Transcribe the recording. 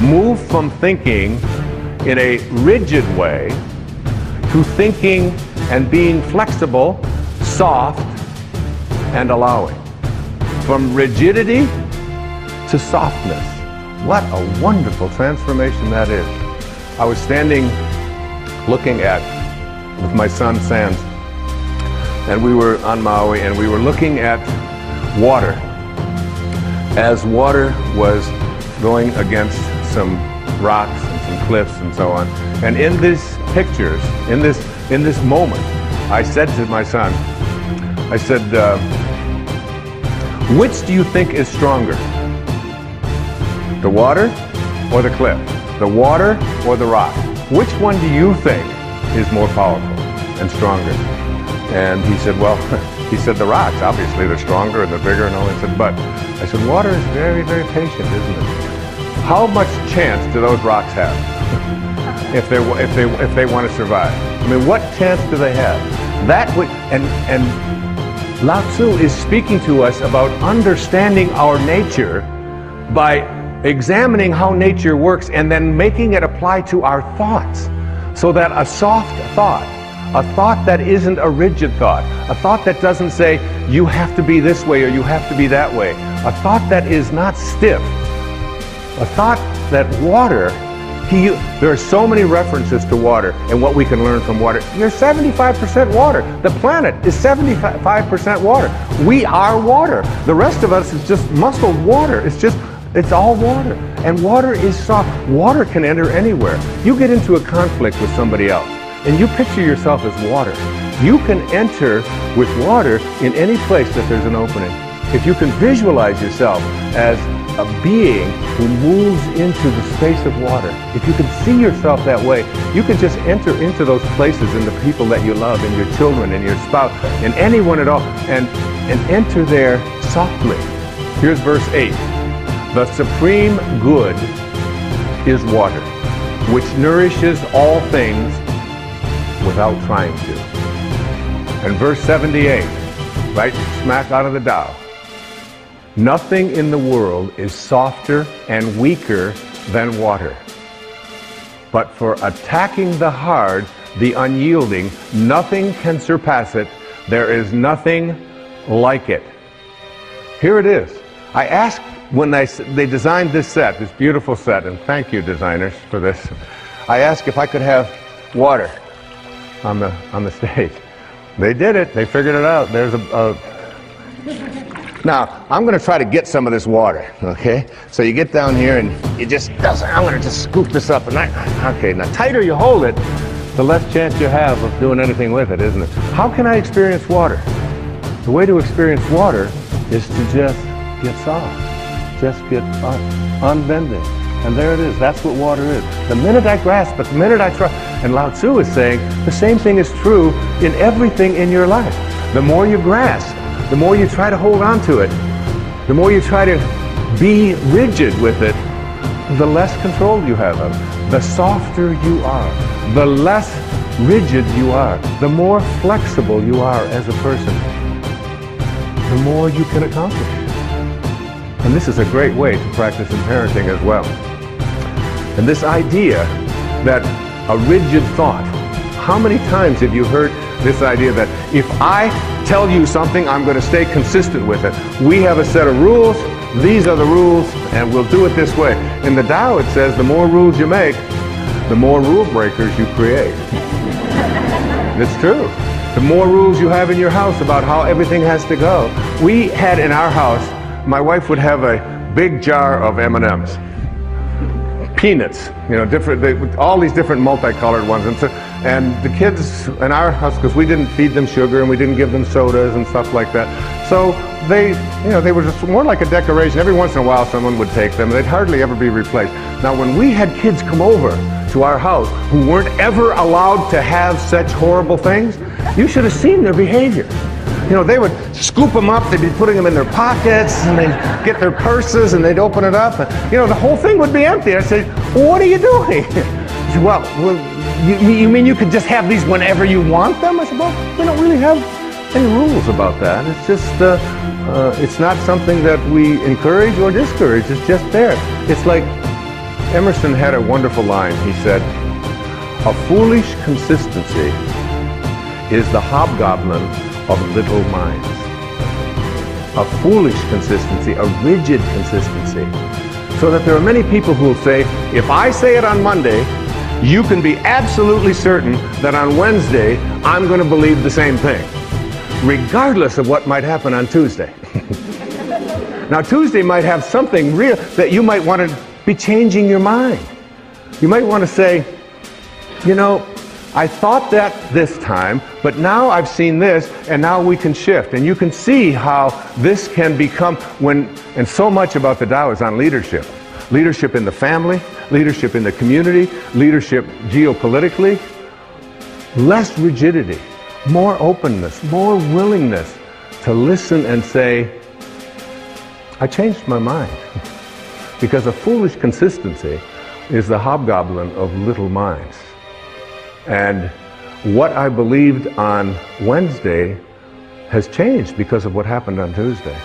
move from thinking in a rigid way to thinking and being flexible, soft, and allowing. From rigidity to softness. What a wonderful transformation that is. I was standing looking at, with my son Sands, and we were on Maui, and we were looking at water as water was going against some rocks and some cliffs and so on. And in these pictures, in this moment, I said to my son, I said, which do you think is stronger? The water or the cliff? The water or the rock? Which one do you think is more powerful and stronger? And he said, well, he said the rocks, obviously they're stronger and they're bigger and all. I said, but, I said, water is very, very patient, isn't it? How much chance do those rocks have if they want to survive? I mean, what chance do they have? That would, and Lao Tzu is speaking to us about understanding our nature by examining how nature works and then making it apply to our thoughts, so that a soft thought, a thought that isn't a rigid thought, a thought that doesn't say you have to be this way or you have to be that way, a thought that is not stiff, a thought that water, there are so many references to water and what we can learn from water. You're 75% water. The planet is 75% water. We are water. The rest of us is just muscled water. It's all water. And water is soft. Water can enter anywhere. You get into a conflict with somebody else and you picture yourself as water. You can enter with water in any place that there's an opening. If you can visualize yourself as a being who moves into the space of water, if you can see yourself that way, you can just enter into those places and the people that you love and your children and your spouse and anyone at all and enter there softly. Here's verse 8. The supreme good is water, which nourishes all things without trying to. And verse 78, right smack out of the Tao. Nothing in the world is softer and weaker than water. But for attacking the hard, the unyielding, nothing can surpass it. There is nothing like it. Here it is. I asked when they designed this set, this beautiful set, and thank you designers for this. I asked if I could have water on the stage. They did it. They figured it out. There's Now, I'm going to try to get some of this water, okay? So you get down here and you I'm going to just scoop this up. And okay, now tighter you hold it, the less chance you have of doing anything with it, isn't it? How can I experience water? The way to experience water is to just get soft, just get unbending. And there it is. That's what water is. The minute I grasp it, the minute I try, and Lao Tzu is saying the same thing is true in everything in your life. The more you grasp, the more you try to hold on to it, the more you try to be rigid with it, the less control you have of it. The softer you are, the less rigid you are, the more flexible you are as a person, the more you can accomplish. And this is a great way to practice in parenting as well. And this idea that a rigid thought, how many times have you heard this idea that if I tell you something, I'm going to stay consistent with it. We have a set of rules, these are the rules, and we'll do it this way. In the Tao it says the more rules you make, the more rule breakers you create. It's true. The more rules you have in your house about how everything has to go. We had in our house, my wife would have a big jar of M&Ms. Peanuts, you know, all these different multicolored ones. And the kids in our house, because we didn't feed them sugar and we didn't give them sodas and stuff like that, so they were just more like a decoration. Every once in a while someone would take them. They'd hardly ever be replaced. Now when we had kids come over to our house who weren't ever allowed to have such horrible things, you should have seen their behavior. You know, they would scoop them up, they'd be putting them in their pockets, and they'd get their purses and they'd open it up, and, you know, the whole thing would be empty. I'd say, well, what are you doing? He said, well, you mean you could just have these whenever you want them? I said, well, we don't really have any rules about that. It's just, it's not something that we encourage or discourage. It's just there. It's like Emerson had a wonderful line. He said, "A foolish consistency is the hobgoblin of little minds." A foolish consistency, a rigid consistency. So that there are many people who will say, if I say it on Monday, you can be absolutely certain that on Wednesday, I'm going to believe the same thing, regardless of what might happen on Tuesday. Now, Tuesday might have something real that you might want to be changing your mind. You might want to say, you know, I thought that this time, but now I've seen this, and now we can shift. And you can see how this can become and so much about the Tao is on leadership. Leadership in the family, leadership in the community, leadership geopolitically. Less rigidity, more openness, more willingness to listen and say, I changed my mind. Because a foolish consistency is the hobgoblin of little minds. And what I believed on Wednesday has changed because of what happened on Tuesday.